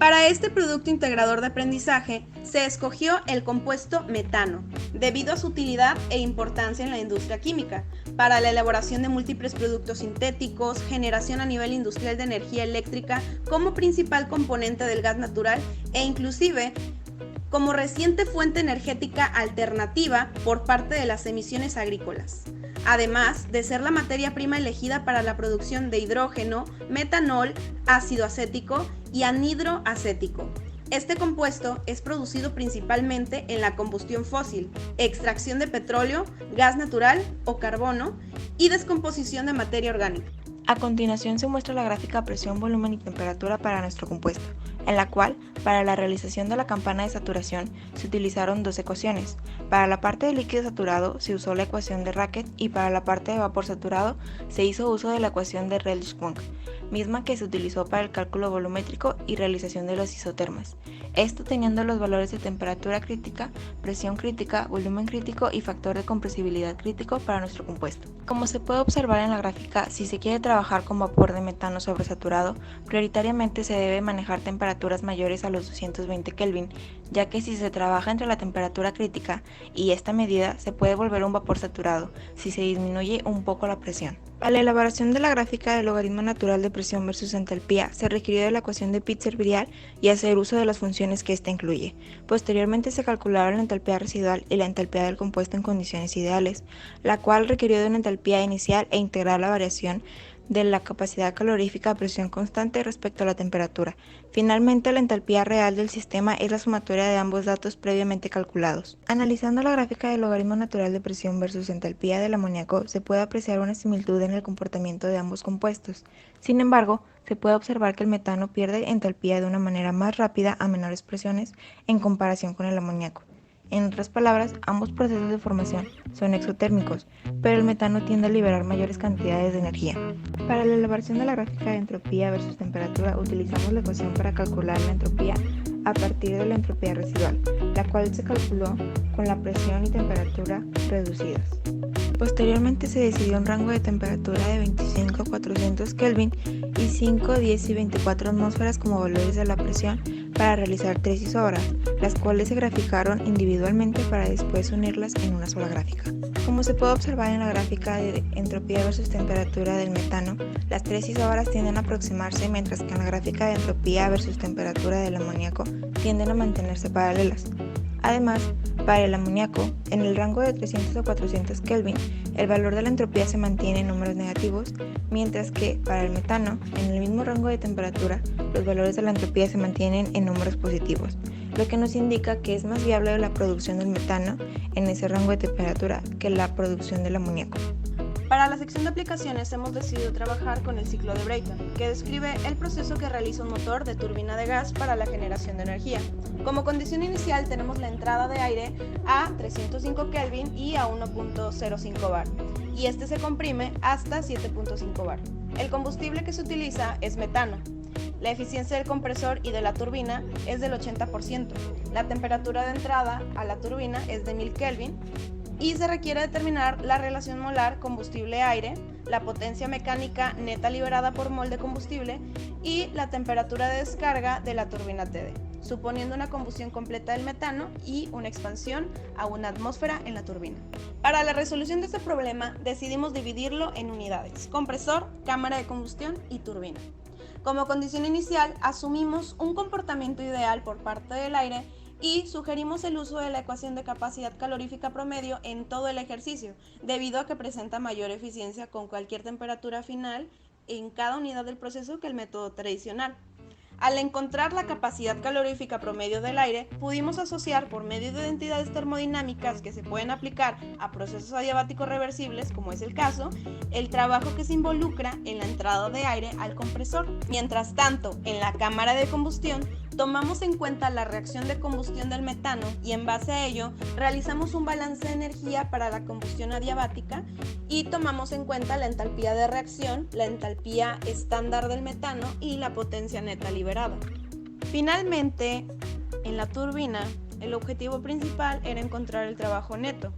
Para este producto integrador de aprendizaje se escogió el compuesto metano, debido a su utilidad e importancia en la industria química, para la elaboración de múltiples productos sintéticos, generación a nivel industrial de energía eléctrica como principal componente del gas natural e inclusive como reciente fuente energética alternativa por parte de las emisiones agrícolas, además de ser la materia prima elegida para la producción de hidrógeno, metanol, ácido acético y anhidro acético. Este compuesto es producido principalmente en la combustión fósil, extracción de petróleo, gas natural o carbono y descomposición de materia orgánica. A continuación se muestra la gráfica presión, volumen y temperatura para nuestro compuesto, en la cual, para la realización de la campana de saturación, se utilizaron dos ecuaciones. Para la parte de líquido saturado se usó la ecuación de Racket y para la parte de vapor saturado se hizo uso de la ecuación de Redlich-Kwong, misma que se utilizó para el cálculo volumétrico y realización de los isotermas. Esto teniendo los valores de temperatura crítica, presión crítica, volumen crítico y factor de compresibilidad crítico para nuestro compuesto. Como se puede observar en la gráfica, si se quiere trabajar con vapor de metano sobresaturado, prioritariamente se debe manejar temperaturas mayores a los 220 Kelvin, ya que si se trabaja entre la temperatura crítica y esta medida se puede volver un vapor saturado si se disminuye un poco la presión. Para la elaboración de la gráfica del logaritmo natural de presión versus entalpía, se requirió de la ecuación de Pitzer-Virial y hacer uso de las funciones que ésta incluye. Posteriormente se calcularon la entalpía residual y la entalpía del compuesto en condiciones ideales, la cual requirió de una entalpía inicial e integrar la variación de la capacidad calorífica a presión constante respecto a la temperatura. Finalmente, la entalpía real del sistema es la sumatoria de ambos datos previamente calculados. Analizando la gráfica del logaritmo natural de presión versus entalpía del amoníaco, se puede apreciar una similitud en el comportamiento de ambos compuestos. Sin embargo, se puede observar que el metano pierde entalpía de una manera más rápida a menores presiones en comparación con el amoníaco. En otras palabras, ambos procesos de formación son exotérmicos, pero el metano tiende a liberar mayores cantidades de energía. Para la elaboración de la gráfica de entropía versus temperatura, utilizamos la ecuación para calcular la entropía a partir de la entropía residual, la cual se calculó con la presión y temperatura reducidas. Posteriormente se decidió un rango de temperatura de 25 a 400 Kelvin y 5, 10 y 24 atmósferas como valores de la presión para realizar 3 isobras, las cuales se graficaron individualmente para después unirlas en una sola gráfica. Como se puede observar en la gráfica de entropía versus temperatura del metano, las 3 isobras tienden a aproximarse, mientras que en la gráfica de entropía versus temperatura del amoníaco tienden a mantenerse paralelas. Además, para el amoníaco, en el rango de 300 a 400 Kelvin, el valor de la entropía se mantiene en números negativos, mientras que para el metano, en el mismo rango de temperatura, los valores de la entropía se mantienen en números positivos, lo que nos indica que es más viable la producción del metano en ese rango de temperatura que la producción del amoníaco. Para la sección de aplicaciones hemos decidido trabajar con el ciclo de Brayton, que describe el proceso que realiza un motor de turbina de gas para la generación de energía. Como condición inicial tenemos la entrada de aire a 305 Kelvin y a 1.05 bar, y este se comprime hasta 7.5 bar. El combustible que se utiliza es metano. La eficiencia del compresor y de la turbina es del 80%. La temperatura de entrada a la turbina es de 1000 Kelvin y se requiere determinar la relación molar combustible-aire, la potencia mecánica neta liberada por mol de combustible y la temperatura de descarga de la turbina TD, suponiendo una combustión completa del metano y una expansión a 1 atmósfera en la turbina. Para la resolución de este problema decidimos dividirlo en unidades: compresor, cámara de combustión y turbina. Como condición inicial asumimos un comportamiento ideal por parte del aire y sugerimos el uso de la ecuación de capacidad calorífica promedio en todo el ejercicio, debido a que presenta mayor eficiencia con cualquier temperatura final en cada unidad del proceso que el método tradicional. Al encontrar la capacidad calorífica promedio del aire, pudimos asociar por medio de identidades termodinámicas que se pueden aplicar a procesos adiabáticos reversibles, como es el caso, el trabajo que se involucra en la entrada de aire al compresor. Mientras tanto, en la cámara de combustión, tomamos en cuenta la reacción de combustión del metano y en base a ello realizamos un balance de energía para la combustión adiabática y tomamos en cuenta la entalpía de reacción, la entalpía estándar del metano y la potencia neta liberada. Finalmente, en la turbina, el objetivo principal era encontrar el trabajo neto,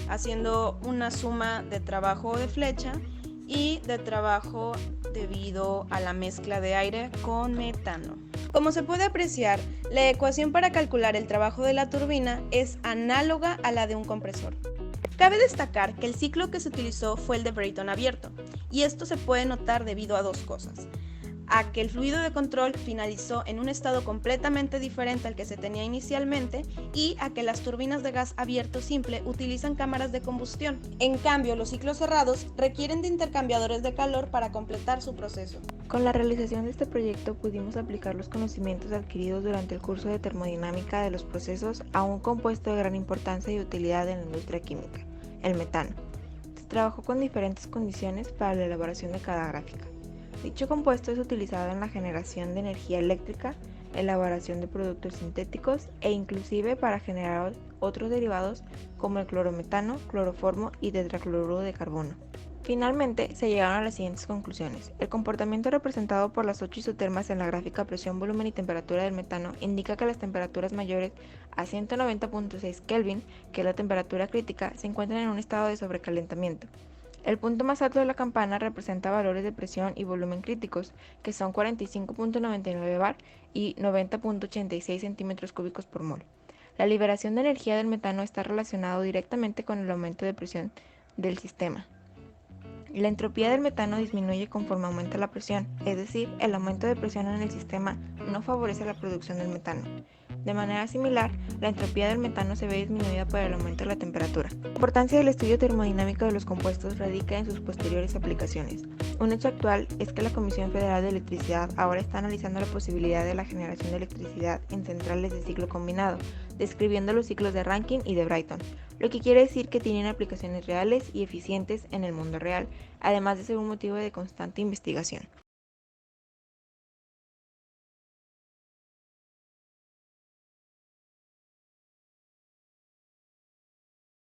haciendo una suma de trabajo de flecha y de trabajo debido a la mezcla de aire con metano. Como se puede apreciar, la ecuación para calcular el trabajo de la turbina es análoga a la de un compresor. Cabe destacar que el ciclo que se utilizó fue el de Brayton abierto, y esto se puede notar debido a dos cosas: a que el fluido de control finalizó en un estado completamente diferente al que se tenía inicialmente, y a que las turbinas de gas abierto simple utilizan cámaras de combustión. En cambio, los ciclos cerrados requieren de intercambiadores de calor para completar su proceso. Con la realización de este proyecto pudimos aplicar los conocimientos adquiridos durante el curso de termodinámica de los procesos a un compuesto de gran importancia y utilidad en la industria química, el metano. Se trabajó con diferentes condiciones para la elaboración de cada gráfica. Dicho compuesto es utilizado en la generación de energía eléctrica, elaboración de productos sintéticos e inclusive para generar otros derivados como el clorometano, cloroformo y tetracloruro de carbono. Finalmente, se llegaron a las siguientes conclusiones. El comportamiento representado por las 8 isotermas en la gráfica presión, volumen y temperatura del metano indica que las temperaturas mayores a 190.6 Kelvin, que es la temperatura crítica, se encuentran en un estado de sobrecalentamiento. El punto más alto de la campana representa valores de presión y volumen críticos, que son 45.99 bar y 90.86 centímetros cúbicos por mol. La liberación de energía del metano está relacionado directamente con el aumento de presión del sistema. La entropía del metano disminuye conforme aumenta la presión, es decir, el aumento de presión en el sistema no favorece la producción del metano. De manera similar, la entropía del metano se ve disminuida por el aumento de la temperatura. La importancia del estudio termodinámico de los compuestos radica en sus posteriores aplicaciones. Un hecho actual es que la Comisión Federal de Electricidad ahora está analizando la posibilidad de la generación de electricidad en centrales de ciclo combinado, describiendo los ciclos de Rankine y de Brayton, lo que quiere decir que tienen aplicaciones reales y eficientes en el mundo real, además de ser un motivo de constante investigación.